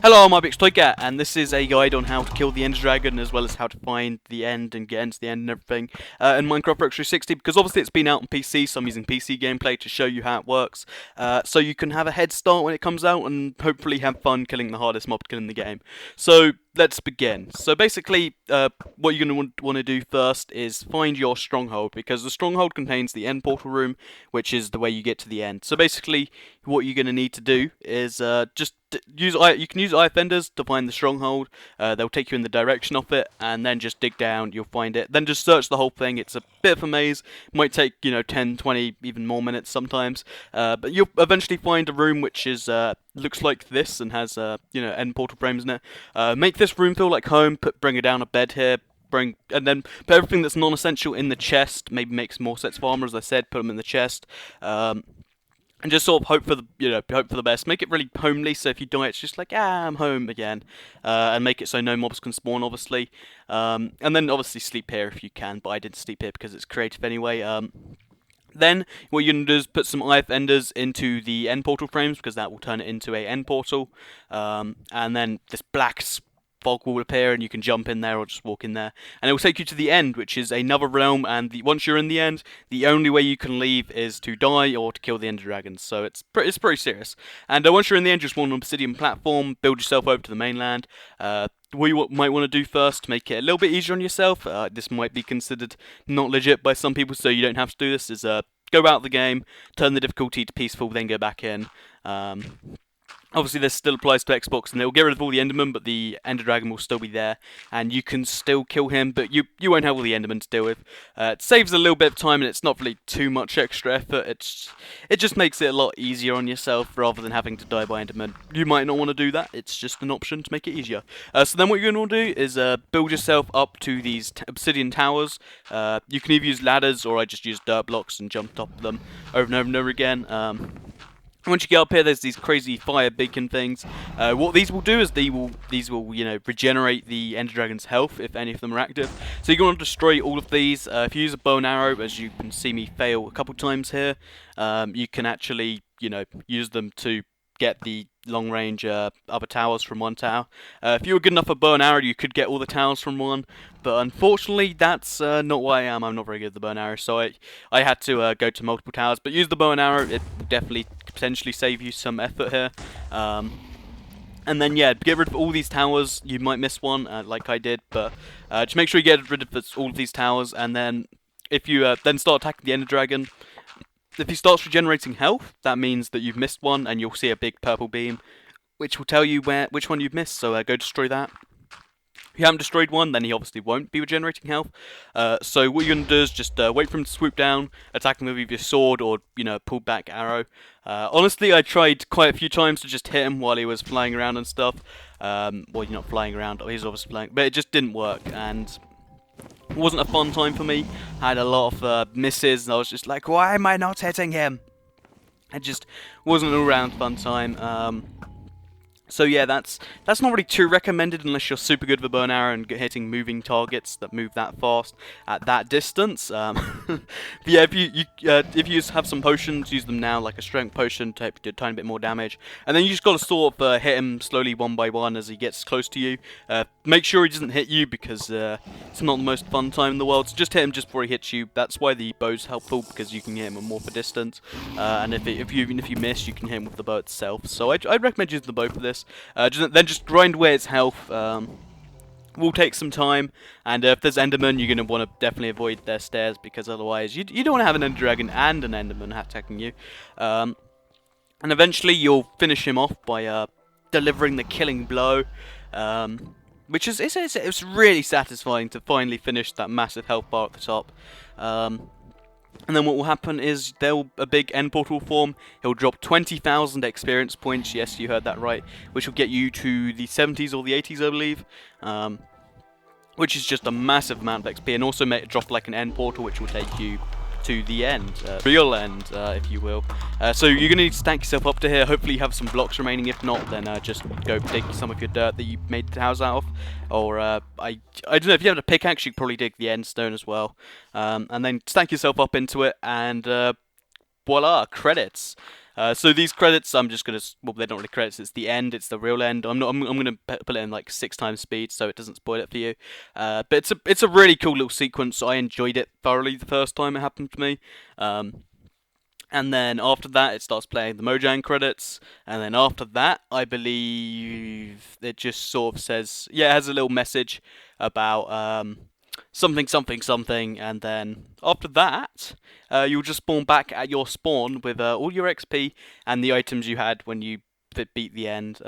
Hello, I'm Toycat, and this is a guide on how to kill the Ender Dragon, as well as how to find the end and get into the end and everything in Minecraft Rock 360, because obviously it's been out on PC, so I'm using PC gameplay to show you how it works, so you can have a head start when it comes out, and hopefully have fun killing the hardest mob kill in the game. So, let's begin. So basically, what you're going to want to do first is find your stronghold, because the stronghold contains the end portal room, which is the way you get to the end. So basically, what you're going to need to do is just you can use eye fenders to find the stronghold. They'll take you in the direction of it, and then just dig down. You'll find it. Then just search the whole thing. It's a bit of a maze. Might take 10, 20, even more minutes sometimes. But you'll eventually find a room which is looks like this and has end portal frames in it. Make this room feel like home. Bring it down a bed here. And then put everything that's non-essential in the chest. Maybe make some more sets of armor, as I said. Put them in the chest. And just sort of hope for the best. Make it really homely, so if you die, it's just like, I'm home again. And make it so no mobs can spawn, obviously. And then obviously sleep here if you can, but I didn't sleep here because it's creative anyway. Then what you're going to do is put some IF enders into the end portal frames, because that will turn it into a end portal. And then this black fog will appear, and you can jump in there or just walk in there, and it will take you to the end, which is another realm. And once you're in the end, the only way you can leave is to die or to kill the Ender Dragons. So it's pretty serious. And once you're in the end, just want an obsidian platform, build yourself over to the mainland. What you might want to do first to make it a little bit easier on yourself, this might be considered not legit by some people, so you don't have to do this, is go out the game, turn the difficulty to peaceful, then go back in. Obviously, this still applies to Xbox, and they'll get rid of all the Endermen, but the Ender Dragon will still be there, and you can still kill him, but you won't have all the Endermen to deal with. It saves a little bit of time, and it's not really too much extra effort. It just makes it a lot easier on yourself, rather than having to die by Endermen. You might not want to do that. It's just an option to make it easier. So then what you're going to want to do is build yourself up to these obsidian towers. You can either use ladders, or I just use dirt blocks and jump top of them over and over and over again. Once you get up here, there's these crazy fire beacon things. What these will do is these will regenerate the Ender Dragon's health if any of them are active. So you're going to destroy all of these. If you use a bow and arrow, as you can see me fail a couple times here, you can actually use them to get the long range other towers from one tower. If you were good enough for bow and arrow, you could get all the towers from one, but unfortunately that's not what I am. I'm not very good at the bow and arrow, so I had to go to multiple towers. But use the bow and arrow, it will definitely potentially save you some effort here. And then get rid of all these towers. You might miss one, like I did, but just make sure you get rid of all of these towers, and then if you then start attacking the Ender Dragon, if he starts regenerating health, that means that you've missed one, and you'll see a big purple beam, which will tell you which one you've missed, so go destroy that. If you haven't destroyed one, then he obviously won't be regenerating health. So what you're going to do is just wait for him to swoop down, attack him with either your sword or, pull back arrow. Honestly, I tried quite a few times to just hit him while he was flying around and stuff. Well, you're not flying around, he's obviously flying, but it just didn't work, and it wasn't a fun time for me. I had a lot of misses, and I was just like, why am I not hitting him? It just wasn't an all-round fun time. So yeah, that's not really too recommended unless you're super good with a bow and arrow and hitting moving targets that move that fast at that distance. But yeah, if you have some potions, use them now, like a strength potion to do a tiny bit more damage, and then you just got to sort of hit him slowly one by one as he gets close to you. Make sure he doesn't hit you, because it's not the most fun time in the world. So just hit him just before he hits you. That's why the bow's helpful, because you can hit him more for distance, and even if you miss, you can hit him with the bow itself. So I'd recommend using the bow for this. Then just grind away its health. Will take some time, and if there's Enderman, you're going to want to definitely avoid their stairs, because otherwise you don't want to have an Ender Dragon and an Enderman attacking you. And eventually you'll finish him off by delivering the killing blow, which is it's really satisfying to finally finish that massive health bar at the top. And then what will happen is a big end portal form. He'll drop 20,000 experience points. Yes, you heard that right. Which will get you to the 70s or the 80s, I believe. Which is just a massive amount of XP. And also drop like an end portal, which will take you to the end, real end, if you will. So you're going to need to stack yourself up to here. Hopefully you have some blocks remaining. If not, then just go dig some of your dirt that you made the house out of. Or I don't know, if you have a pickaxe, you could probably dig the end stone as well. And then stack yourself up into it, and voila, credits. So these credits, I'm just gonna, well, they're not really credits. It's the end. It's the real end. I'm gonna put it in like 6 times speed so it doesn't spoil it for you. But it's a really cool little sequence. I enjoyed it thoroughly the first time it happened to me. And then after that, it starts playing the Mojang credits. And then after that, I believe it just sort of says, yeah, it has a little message about something, something, something. And then after that, you'll just spawn back at your spawn with all your XP and the items you had when you beat the end.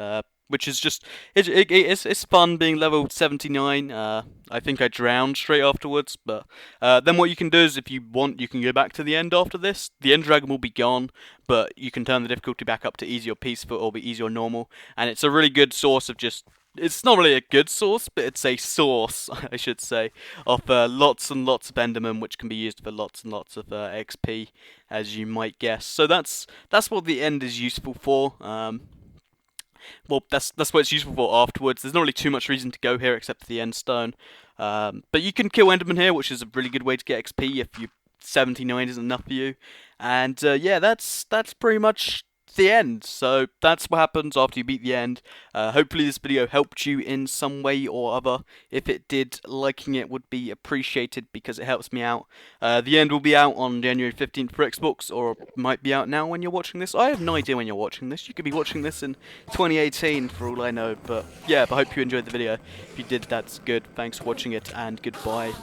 Which is just it's fun being level 79. I think I drowned straight afterwards, but then what you can do is if you want, you can go back to the end after this. The end dragon will be gone, but you can turn the difficulty back up to easy or peaceful or be easy or normal, and it's a really good source of just. It's not really a good source, but it's a source, I should say, of lots and lots of Enderman, which can be used for lots and lots of XP, as you might guess. So that's what the end is useful for. Well, that's what it's useful for afterwards. There's not really too much reason to go here except for the end stone. But you can kill Enderman here, which is a really good way to get XP if 79 isn't enough for you. And yeah, that's pretty much the end. So that's what happens after you beat the end. Hopefully this video helped you in some way or other. If it did, liking it would be appreciated because it helps me out. The end will be out on January 15th for Xbox, or might be out now when you're watching this. I have no idea when you're watching this. You could be watching this in 2018 for all I know. But yeah, I hope you enjoyed the video. If you did, that's good. Thanks for watching it, and goodbye.